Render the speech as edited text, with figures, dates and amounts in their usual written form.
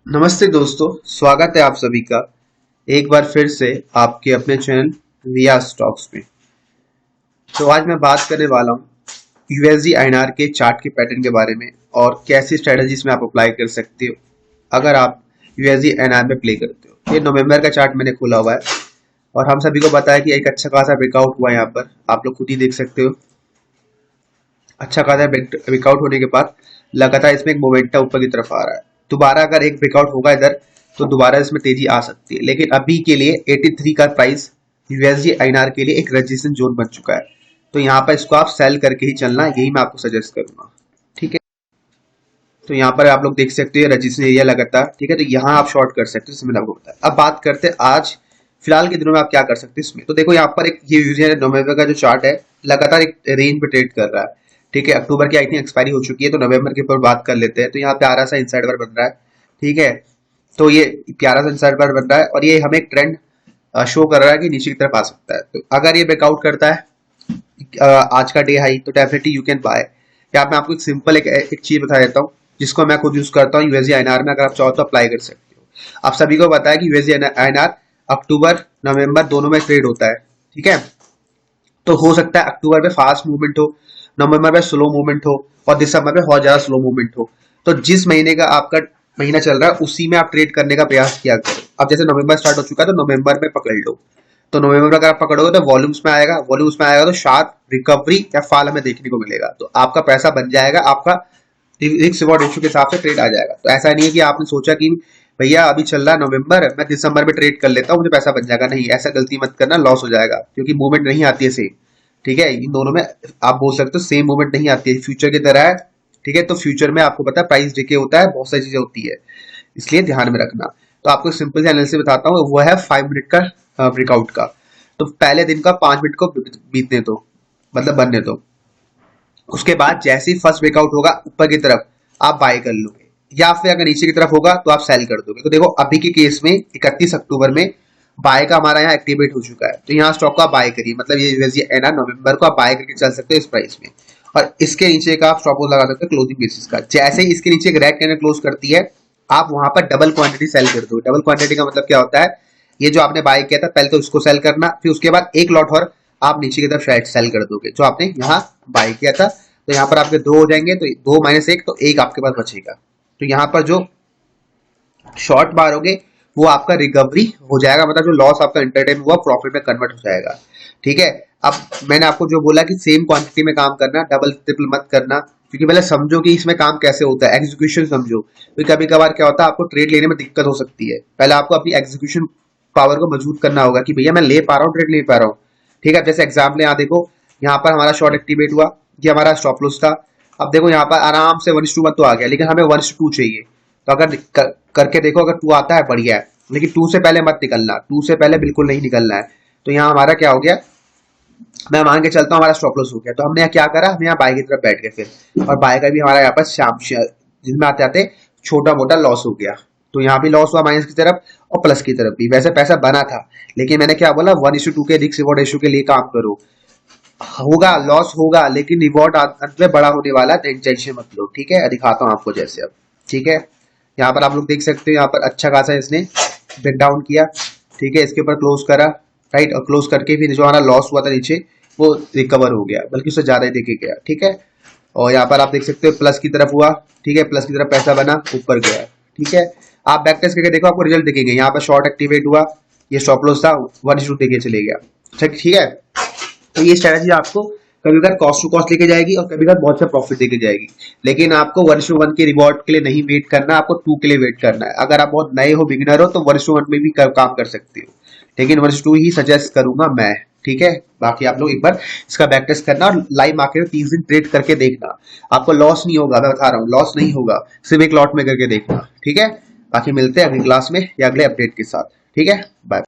नमस्ते दोस्तों, स्वागत है आप सभी का एक बार फिर से आपके अपने चैनल रिया स्टॉक्स में। तो आज मैं बात करने वाला हूँ यूएसडी आईएनआर के चार्ट के पैटर्न के बारे में और कैसी स्ट्रेटजीज में आप अप्लाई कर सकते हो अगर आप यूएसडी आईएनआर में प्ले करते हो। ये नवंबर का चार्ट मैंने खोला हुआ है और हम सभी को पता है कि एक अच्छा खासा ब्रेकआउट हुआ है। यहाँ पर आप लोग खुद ही देख सकते हो, अच्छा खासा ब्रेकआउट होने के बाद लगातार इसमें एक मोमेंटम ऊपर की तरफ आ रहा है। दोबारा अगर एक ब्रेकआउट होगा इधर तो दोबारा इसमें तेजी आ सकती है, लेकिन अभी के लिए 83 का प्राइस यूएसडी आईएनआर के लिए एक रेजिस्टेंस जोन बन चुका है। तो यहाँ पर इसको आप सेल करके ही चलना, यही मैं आपको सजेस्ट करूंगा। ठीक है, तो यहाँ पर आप लोग देख सकते हो रेजिस्टेंस एरिया लगातार। ठीक है, तो यहाँ आप शॉर्ट कर सकते हो, इसमें आपको बताया। अब बात करते हैं आज फिलहाल के दिनों में आप क्या कर सकते हैं इसमें। तो देखो यहाँ पर एक ये यूएसडी नवंबर का जो चार्ट है लगातार एक रेंज पे ट्रेड कर रहा है। ठीक है, अक्टूबर की आई थिंक एक्सपायरी हो चुकी है, तो नवंबर के ऊपर बात कर लेते हैं। तो यहाँ पे प्यारा सा इनसाइड बार बन रहा है। ठीक है, तो ये प्यारा सा इनसाइड बार बन रहा है और ये हमें एक ट्रेंड शो कर रहा है कि नीचे की तरफ आ सकता है। तो अगर ये ब्रेकआउट करता है आज का डे हाई, तो डेफिनेटली यू कैन बाय। यहाँ मैं आपको एक सिंपल एक चीज बता देता हूँ जिसको मैं खुद यूज करता हूँ यूएसडी आईएनआर में। अगर आप चाहो तो अप्लाई कर सकते हो। आप सभी को पता है कि यूएसडी आईएनआर अक्टूबर नवंबर दोनों में ट्रेड होता है। ठीक है, तो हो सकता है अक्टूबर में फास्ट मूवमेंट हो, नवंबर में स्लो मूवमेंट हो और दिसंबर में बहुत ज्यादा स्लो मूवमेंट हो। तो जिस महीने का आपका महीना चल रहा है उसी में आप ट्रेड करने का प्रयास किया करो। अब जैसे नवंबर स्टार्ट हो चुका है तो नवंबर में पकड़ लो। तो नवंबर में अगर आप पकड़ोगे तो वॉल्यूम्स में आएगा तो शार्प रिकवरी या फॉल हमें देखने को मिलेगा। तो आपका पैसा बन जाएगा, आपका रिस्क रिवॉर्ड रेशियो के हिसाब से ट्रेड आ जाएगा। तो ऐसा नहीं है कि आपने सोचा कि भैया अभी चल रहा है नवंबर, मैं दिसंबर में ट्रेड कर लेता हूँ, मुझे पैसा बन जाएगा। नहीं, ऐसा गलती मत करना, लॉस हो जाएगा, क्योंकि मूवमेंट नहीं आती है सेम। ठीक है, इन दोनों में आप बोल सकते हो सेम मूवमेंट नहीं आती है, फ्यूचर की तरह है। ठीक है, तो फ्यूचर में आपको पता है प्राइस डिके होता है, बहुत सारी चीजें होती है, इसलिए ध्यान में रखना। तो आपको सिंपल से एनालिसिस बताता हूँ, वो है 5 मिनट का ब्रेकआउट का। तो पहले दिन का 5 मिनट को बीतने दो, मतलब बनने दो। उसके बाद जैसे ही फर्स्ट ब्रेकआउट होगा ऊपर की तरफ आप बाय कर लोगे, या फिर अगर नीचे की तरफ होगा तो आप सेल कर दोगे। तो देखो अभी के केस में 31 अक्टूबर में बाय का हमारा यहाँ एक्टिवेट हो चुका है, तो यहाँ स्टॉक का बाय करिए, मतलब ये यूएसडी आईएनआर नवंबर को आप बाय करके चल सकते हो इस प्राइस में। और इसके नीचे का आप स्टॉप लॉस लगा सकते हो क्लोजिंग बेसिस का। जैसे ही इसके नीचे एक रेड कैंडल क्लोज करती है आप वहां पर डबल क्वांटिटी सेल कर दो। डबल क्वांटिटी का मतलब क्या होता है, ये जो आपने बाय किया था पहले तो उसको सेल करना, फिर उसके बाद एक लॉट और आप नीचे की तरफ शायद सेल कर दोगे जो आपने यहाँ बाय किया था। तो यहाँ पर आपके दो हो जाएंगे, तो दो माइनस एक, तो एक आपके पास बचेगा। तो यहाँ पर जो शॉर्ट मारोगे वो आपका रिकवरी हो जाएगा, मतलब जो लॉस आपका एंटरटेन हुआ प्रॉफिट में कन्वर्ट हो जाएगा। ठीक है, अब मैंने आपको जो बोला कि सेम क्वांटिटी में काम करना, डबल ट्रिपल मत करना, क्योंकि पहले समझो कि इसमें काम कैसे होता है, एग्जीक्यूशन समझो। तो कभी कभार क्या होता है, आपको ट्रेड लेने में दिक्कत हो सकती है। पहले आपको अपनी एग्जीक्यूशन पावर को मजबूत करना होगा कि भैया मैं ले पा रहा हूँ, ट्रेड ले पा रहा हूँ। ठीक है, जैसे एग्जाम्पल यहाँ देखो, यहाँ पर हमारा शॉर्ट एक्टिवेट हुआ, ये हमारा स्टॉप लॉस था। अब देखो यहाँ पर आराम से 1:1 तो आ गया, लेकिन हमें 1:2 चाहिए। तो अगर करके देखो, अगर 2 आता है बढ़िया है, लेकिन 2 से पहले मत निकलना, 2 से पहले बिल्कुल नहीं निकलना है। तो यहाँ हमारा क्या हो गया, मैं मान के चलता हूँ हमारा स्टॉप लॉस हो गया। तो हमने यहाँ क्या करा, हम यहाँ बाय की तरफ बैठ गए फिर, और बाय का भी हमारा यहाँ पर शाम जिसमें आते आते छोटा मोटा लॉस हो गया। तो यहाँ भी लॉस हुआ माइनस की तरफ और प्लस की तरफ भी। वैसे पैसा बना था, लेकिन मैंने क्या बोला, 1:2 के रिस्क रिवॉर्ड रेशियो के लिए काम करो। होगा लॉस होगा, लेकिन रिवॉर्ड अंत में बड़ा होने वाला है, टेंशन मत लो। ठीक है, दिखाता हूँ आपको जैसे अब। ठीक है, यहाँ पर आप लोग देख सकते हो, यहाँ पर अच्छा खासा इसने ब्रेक डाउन किया। ठीक है, इसके ऊपर क्लोज करा, राइट, और क्लोज करके फिर जो हमारा लॉस हुआ था नीचे वो रिकवर हो गया, बल्कि उससे ज्यादा ही देखे गया। ठीक है, और यहाँ पर आप देख सकते हो प्लस की तरफ हुआ। ठीक है, प्लस की तरफ पैसा बना, ऊपर गया। ठीक है, आप बैक टेस्ट करके देखो, आपको रिजल्ट दिखेंगे। यहाँ पर शॉर्ट एक्टिवेट हुआ, ये स्टॉप लॉस था, 1:2 देके चले गया। ठीक है, तो ये स्ट्रेटजी आपको कभी कभी कॉस्ट टू कॉस्ट लेके जाएगी और कभी कभी बहुत सा प्रॉफिट लेके जाएगी। लेकिन आपको 1:1 के रिवॉर्ड के लिए नहीं वेट करना, आपको 2 के लिए वेट करना है। अगर आप बहुत नए हो, बिगिनर हो, तो 1:1 में भी काम कर सकते हो, लेकिन 1:2 ही सजेस्ट करूंगा मैं। ठीक है, बाकी आप लोग एक बार इसका बैक टेस्ट करना और लाइव मार्केट में 30 दिन ट्रेड करके देखना, आपको लॉस नहीं होगा। मैं बता रहा हूँ लॉस नहीं होगा, सिर्फ एक लॉट में करके देखना। ठीक है, बाकी मिलते हैं अगली क्लास में या अगले अपडेट के साथ। ठीक है, बाय।